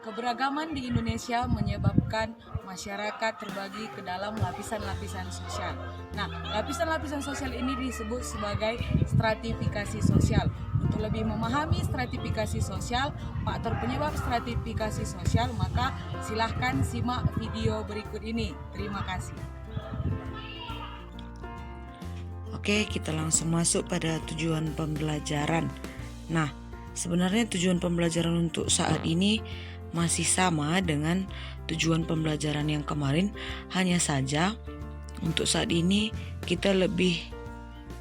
Keberagaman di Indonesia menyebabkan masyarakat terbagi ke dalam lapisan-lapisan sosial. Nah, lapisan-lapisan sosial ini disebut sebagai stratifikasi sosial. Untuk lebih memahami stratifikasi sosial, faktor penyebab stratifikasi sosial, maka silahkan simak video berikut ini. Terima kasih. Oke, kita langsung masuk pada tujuan pembelajaran. Nah, sebenarnya tujuan pembelajaran untuk saat ini masih sama dengan tujuan pembelajaran yang kemarin, hanya saja untuk saat ini kita lebih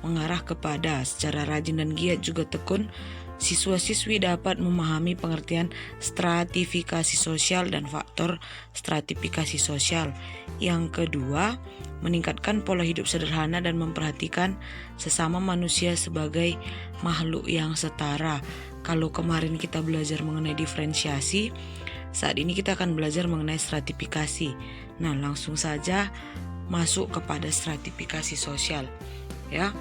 mengarah kepada secara rajin dan giat juga tekun siswa-siswi dapat memahami pengertian stratifikasi sosial dan faktor stratifikasi sosial. Yang kedua, meningkatkan pola hidup sederhana dan memperhatikan sesama manusia sebagai makhluk yang setara. Kalau kemarin kita belajar mengenai diferensiasi, saat ini kita akan belajar mengenai stratifikasi. Nah, langsung saja masuk kepada stratifikasi sosial, ya.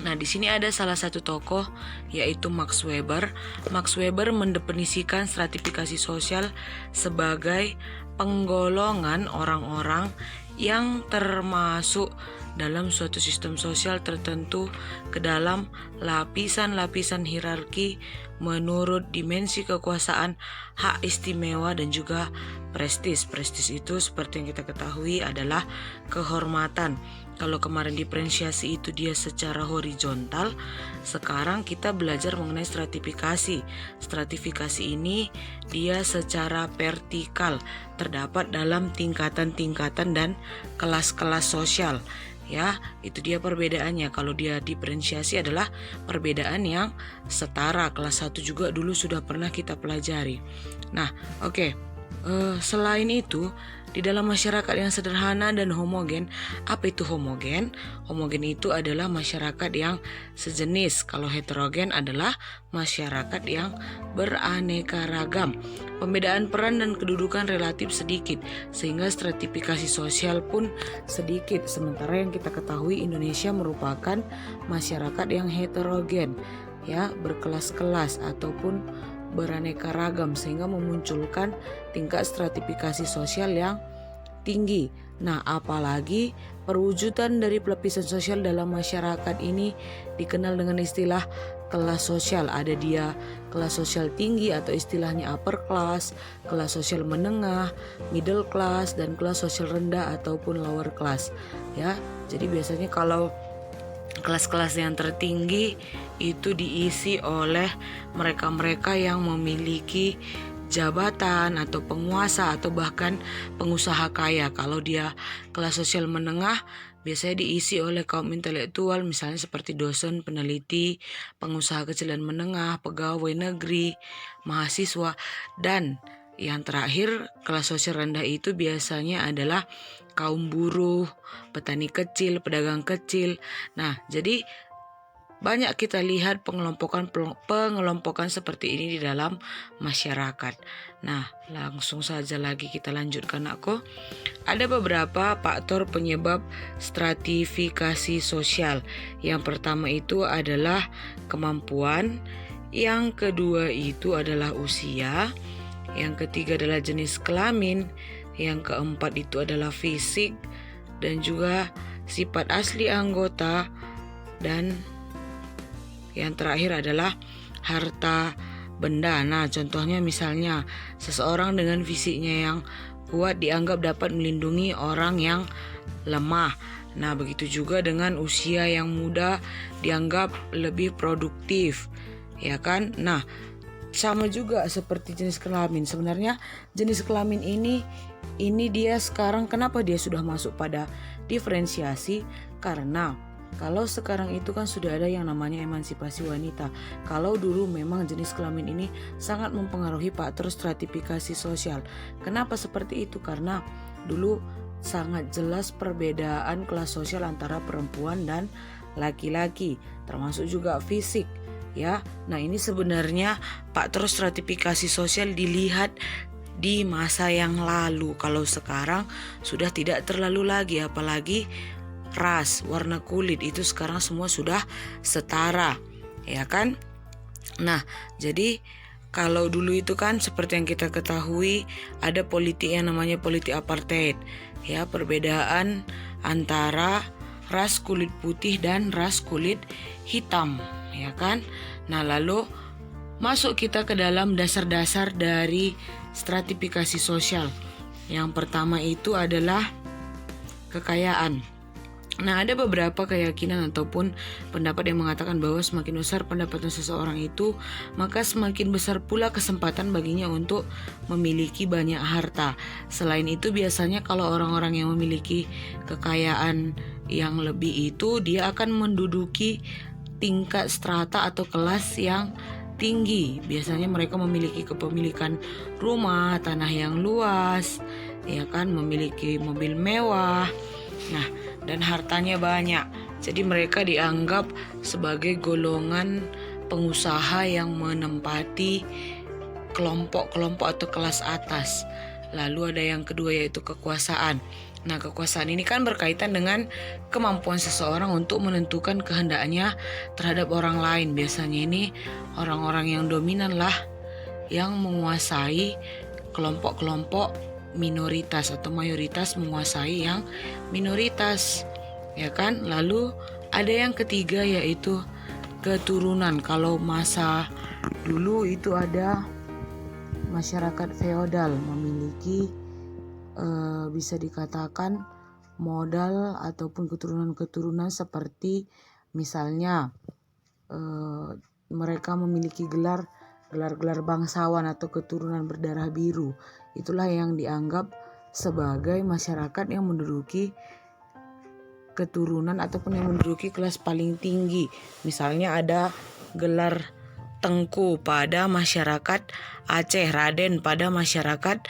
Nah, di sini ada salah satu tokoh yaitu Max Weber. Max Weber mendefinisikan stratifikasi sosial sebagai penggolongan orang-orang yang termasuk dalam suatu sistem sosial tertentu ke dalam lapisan-lapisan hierarki menurut dimensi kekuasaan, hak istimewa dan juga prestis. Prestis itu seperti yang kita ketahui adalah kehormatan. Kalau kemarin diferensiasi itu dia secara horizontal, sekarang kita belajar mengenai stratifikasi. Stratifikasi ini dia secara vertikal, terdapat dalam tingkatan-tingkatan dan kelas-kelas sosial. Ya, itu dia perbedaannya. Kalau dia diferensiasi adalah perbedaan yang setara. Kelas 1 juga dulu sudah pernah kita pelajari. Nah, oke. Selain itu, di dalam masyarakat yang sederhana dan homogen, apa itu homogen? Homogen itu adalah masyarakat yang sejenis. Kalau heterogen adalah masyarakat yang beraneka ragam. Pembedaan peran dan kedudukan relatif sedikit, sehingga stratifikasi sosial pun sedikit. Sementara yang kita ketahui Indonesia merupakan masyarakat yang heterogen, ya, berkelas-kelas ataupun beraneka ragam, sehingga memunculkan tingkat stratifikasi sosial yang tinggi. Nah, apalagi perwujudan dari lapisan sosial dalam masyarakat ini dikenal dengan istilah kelas sosial. Ada dia kelas sosial tinggi atau istilahnya upper class, kelas sosial menengah, middle class, dan kelas sosial rendah ataupun lower class. Ya, jadi biasanya kalau kelas-kelas yang tertinggi itu diisi oleh mereka-mereka yang memiliki jabatan atau penguasa atau bahkan pengusaha kaya. Kalau dia kelas sosial menengah, biasanya diisi oleh kaum intelektual, misalnya seperti dosen, peneliti, pengusaha kecil dan menengah, pegawai negeri, mahasiswa, dan yang terakhir kelas sosial rendah itu biasanya adalah kaum buruh, petani kecil, pedagang kecil. Nah, jadi banyak kita lihat pengelompokan seperti ini di dalam masyarakat. Nah, langsung saja lagi kita lanjutkan, aku. Ada beberapa faktor penyebab stratifikasi sosial. Yang pertama itu adalah kemampuan, yang kedua itu adalah usia, yang ketiga adalah jenis kelamin, yang keempat itu adalah fisik dan juga sifat asli anggota, dan yang terakhir adalah harta benda. Nah, contohnya misalnya seseorang dengan fisiknya yang kuat dianggap dapat melindungi orang yang lemah. Nah, begitu juga dengan usia yang muda dianggap lebih produktif, ya kan? Nah, sama juga seperti jenis kelamin. Sebenarnya jenis kelamin ini dia sekarang kenapa dia sudah masuk pada diferensiasi? Karena kalau sekarang itu kan sudah ada yang namanya emansipasi wanita. Kalau dulu memang jenis kelamin ini sangat mempengaruhi faktor stratifikasi sosial. Kenapa seperti itu? Karena dulu sangat jelas perbedaan kelas sosial antara perempuan dan laki-laki, termasuk juga fisik. Ya, nah ini sebenarnya faktor stratifikasi sosial dilihat di masa yang lalu. Kalau sekarang sudah tidak terlalu lagi, apalagi ras, warna kulit itu sekarang semua sudah setara, ya kan? Nah, jadi kalau dulu itu kan seperti yang kita ketahui ada politik yang namanya politik apartheid, ya, perbedaan antara ras kulit putih dan ras kulit hitam, ya kan. Nah, lalu masuk kita ke dalam dasar-dasar dari stratifikasi sosial. Yang pertama itu adalah kekayaan. Nah, ada beberapa keyakinan ataupun pendapat yang mengatakan bahwa semakin besar pendapatan seseorang itu, maka semakin besar pula kesempatan baginya untuk memiliki banyak harta. Selain itu, biasanya kalau orang-orang yang memiliki kekayaan yang lebih itu, dia akan menduduki tingkat strata atau kelas yang tinggi. Biasanya mereka memiliki kepemilikan rumah, tanah yang luas, ya kan, memiliki mobil mewah. Nah, dan hartanya banyak. Jadi mereka dianggap sebagai golongan pengusaha yang menempati kelompok-kelompok atau kelas atas. Lalu ada yang kedua yaitu kekuasaan. Nah, kekuasaan ini kan berkaitan dengan kemampuan seseorang untuk menentukan kehendaknya terhadap orang lain. Biasanya ini orang-orang yang dominan lah yang menguasai kelompok-kelompok minoritas atau mayoritas menguasai yang minoritas, ya kan. Lalu ada yang ketiga yaitu keturunan. Kalau masa dulu itu ada masyarakat feodal memiliki bisa dikatakan modal ataupun keturunan-keturunan seperti misalnya mereka memiliki gelar-gelar bangsawan atau keturunan berdarah biru. Itulah yang dianggap sebagai masyarakat yang menduduki keturunan ataupun yang menduduki kelas paling tinggi. Misalnya ada gelar Tengku pada masyarakat Aceh, Raden pada masyarakat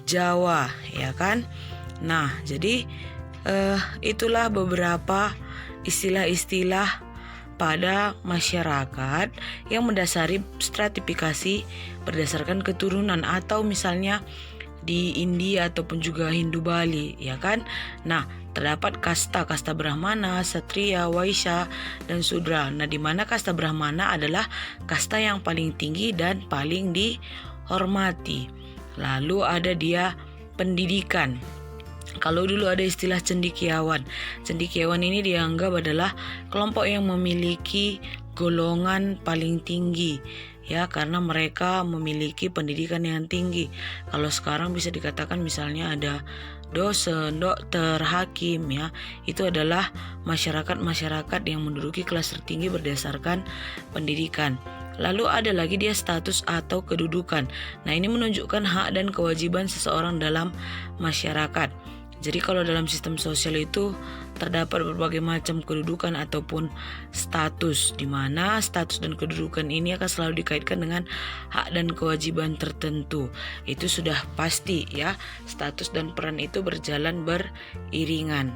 Jawa, ya kan. Nah, jadi itulah beberapa istilah-istilah pada masyarakat yang mendasari stratifikasi berdasarkan keturunan, atau misalnya di India ataupun juga Hindu Bali, ya kan. Nah, terdapat kasta Brahmana, Satria, Waisya, dan Sudra. Nah, di mana kasta Brahmana adalah kasta yang paling tinggi dan paling dihormati. Lalu ada dia pendidikan. Kalau dulu ada istilah cendekiawan. Cendekiawan ini dianggap adalah kelompok yang memiliki golongan paling tinggi, ya, karena mereka memiliki pendidikan yang tinggi. Kalau sekarang bisa dikatakan misalnya ada dosen, dokter, hakim, ya, itu adalah masyarakat yang menduduki kelas tertinggi berdasarkan pendidikan. Lalu ada lagi dia status atau kedudukan. Nah, ini menunjukkan hak dan kewajiban seseorang dalam masyarakat. Jadi kalau dalam sistem sosial itu terdapat berbagai macam kedudukan ataupun status, di mana status dan kedudukan ini akan selalu dikaitkan dengan hak dan kewajiban tertentu. Itu sudah pasti, ya. Status dan peran itu berjalan beriringan.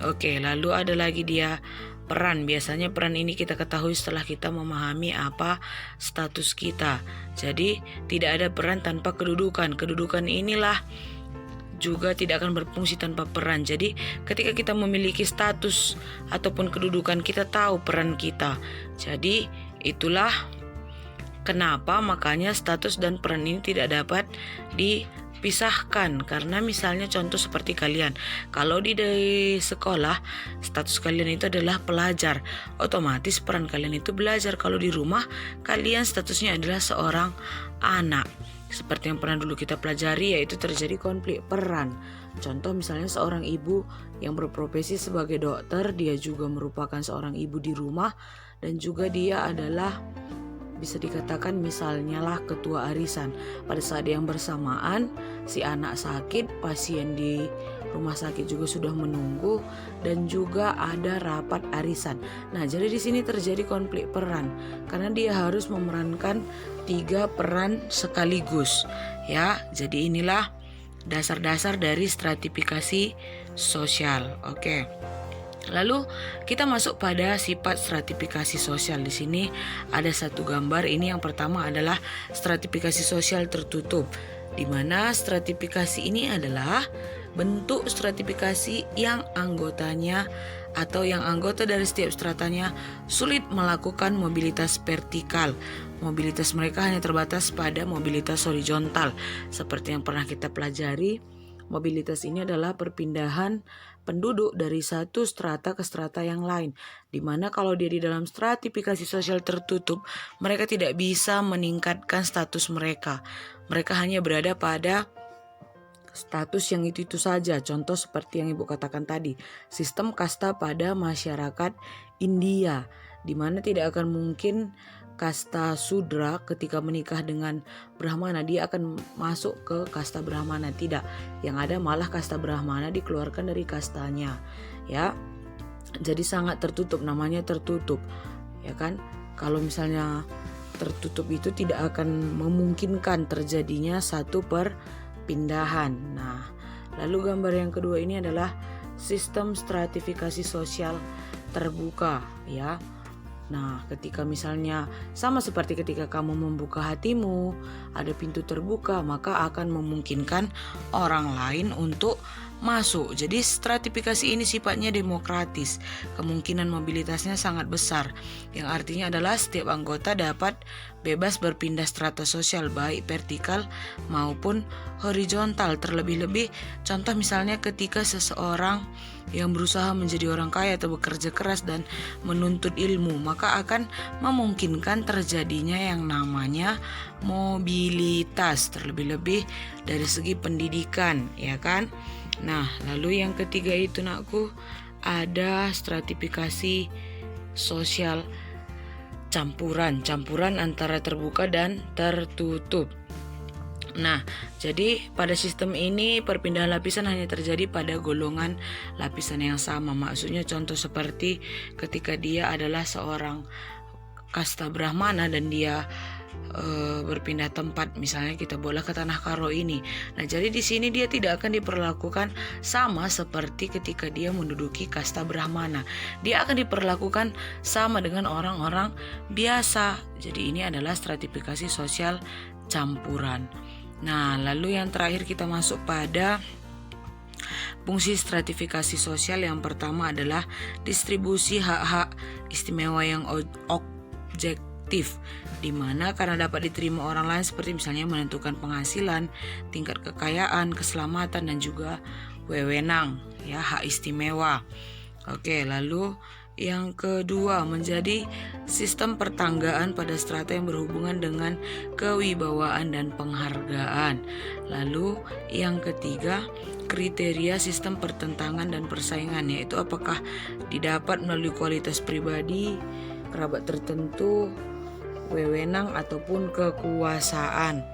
Oke, lalu ada lagi dia peran. Biasanya peran ini kita ketahui setelah kita memahami apa status kita. Jadi tidak ada peran tanpa kedudukan. Kedudukan inilah juga tidak akan berfungsi tanpa peran. Jadi ketika kita memiliki status ataupun kedudukan, kita tahu peran kita. Jadi itulah kenapa makanya status dan peran ini tidak dapat dipisahkan. Karena misalnya contoh seperti kalian, kalau di sekolah status kalian itu adalah pelajar, otomatis peran kalian itu belajar. Kalau di rumah kalian statusnya adalah seorang anak. Seperti yang pernah dulu kita pelajari, yaitu terjadi konflik peran. Contoh misalnya seorang ibu yang berprofesi sebagai dokter, dia juga merupakan seorang ibu di rumah, dan juga dia adalah bisa dikatakan misalnya lah ketua arisan. Pada saat yang bersamaan si anak sakit, pasien di rumah sakit juga sudah menunggu, dan juga ada rapat arisan. Nah, jadi di sini terjadi konflik peran karena dia harus memerankan 3 peran sekaligus, ya. Jadi inilah dasar-dasar dari stratifikasi sosial. Oke. Lalu kita masuk pada sifat stratifikasi sosial. Di sini ada satu gambar. Ini yang pertama adalah stratifikasi sosial tertutup, di mana stratifikasi ini adalah bentuk stratifikasi yang anggotanya atau yang anggota dari setiap stratanya sulit melakukan mobilitas vertikal. Mobilitas mereka hanya terbatas pada mobilitas horizontal. Seperti yang pernah kita pelajari, mobilitas ini adalah perpindahan penduduk dari satu strata ke strata yang lain, di mana kalau dia di dalam stratifikasi sosial tertutup, mereka tidak bisa meningkatkan status mereka. Mereka hanya berada pada status yang itu saja. Contoh seperti yang Ibu katakan tadi, sistem kasta pada masyarakat India, di mana tidak akan mungkin kasta Sudra ketika menikah dengan Brahmana dia akan masuk ke kasta Brahmana, tidak. Yang ada malah kasta Brahmana dikeluarkan dari kastanya, ya. Jadi sangat tertutup, namanya tertutup, ya kan? Kalau misalnya tertutup itu tidak akan memungkinkan terjadinya satu perpindahan. Nah, lalu gambar yang kedua ini adalah sistem stratifikasi sosial terbuka, ya. Nah, ketika misalnya sama seperti ketika kamu membuka hatimu, ada pintu terbuka, maka akan memungkinkan orang lain untuk masuk. Jadi stratifikasi ini sifatnya demokratis. Kemungkinan mobilitasnya sangat besar, yang artinya adalah setiap anggota dapat bebas berpindah strata sosial baik vertikal maupun horizontal. Terlebih-lebih contoh misalnya ketika seseorang yang berusaha menjadi orang kaya atau bekerja keras dan menuntut ilmu, maka akan memungkinkan terjadinya yang namanya mobilitas, terlebih-lebih dari segi pendidikan, ya kan? Nah, lalu yang ketiga itu nakku, ada stratifikasi sosial campuran antara terbuka dan tertutup. Nah, jadi pada sistem ini perpindahan lapisan hanya terjadi pada golongan lapisan yang sama. Maksudnya contoh seperti ketika dia adalah seorang kasta Brahmana dan dia berpindah tempat, misalnya kita bola ke tanah karo ini. Nah, jadi di sini dia tidak akan diperlakukan sama seperti ketika dia menduduki kasta Brahmana. Dia akan diperlakukan sama dengan orang-orang biasa. Jadi ini adalah stratifikasi sosial campuran. Nah, lalu yang terakhir kita masuk pada fungsi stratifikasi sosial. Yang pertama adalah distribusi hak-hak istimewa yang objektif, di mana karena dapat diterima orang lain seperti misalnya menentukan penghasilan, tingkat kekayaan, keselamatan, dan juga wewenang, ya, hak istimewa. Oke, lalu yang kedua menjadi sistem pertanggaan pada strata yang berhubungan dengan kewibawaan dan penghargaan. Lalu yang ketiga, kriteria sistem pertentangan dan persaingan, yaitu apakah didapat melalui kualitas pribadi, kerabat tertentu, wewenang, ataupun kekuasaan.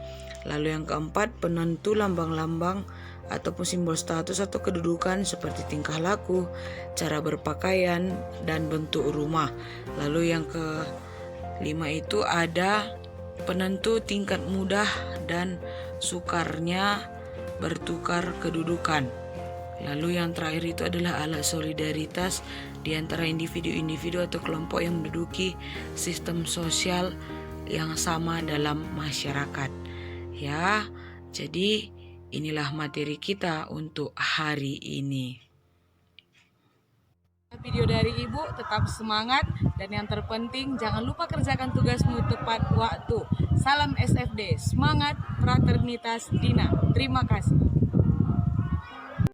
Lalu yang keempat, penentu lambang-lambang ataupun simbol status atau kedudukan seperti tingkah laku, cara berpakaian, dan bentuk rumah. Lalu yang kelima itu ada penentu tingkat mudah dan sukarnya bertukar kedudukan. Lalu yang terakhir itu adalah alat solidaritas di antara individu-individu atau kelompok yang menduduki sistem sosial yang sama dalam masyarakat. Ya, jadi inilah materi kita untuk hari ini. Video dari Ibu, tetap semangat, dan yang terpenting jangan lupa kerjakan tugasmu tepat waktu. Salam SFD, semangat, fraternitas Dina. Terima kasih.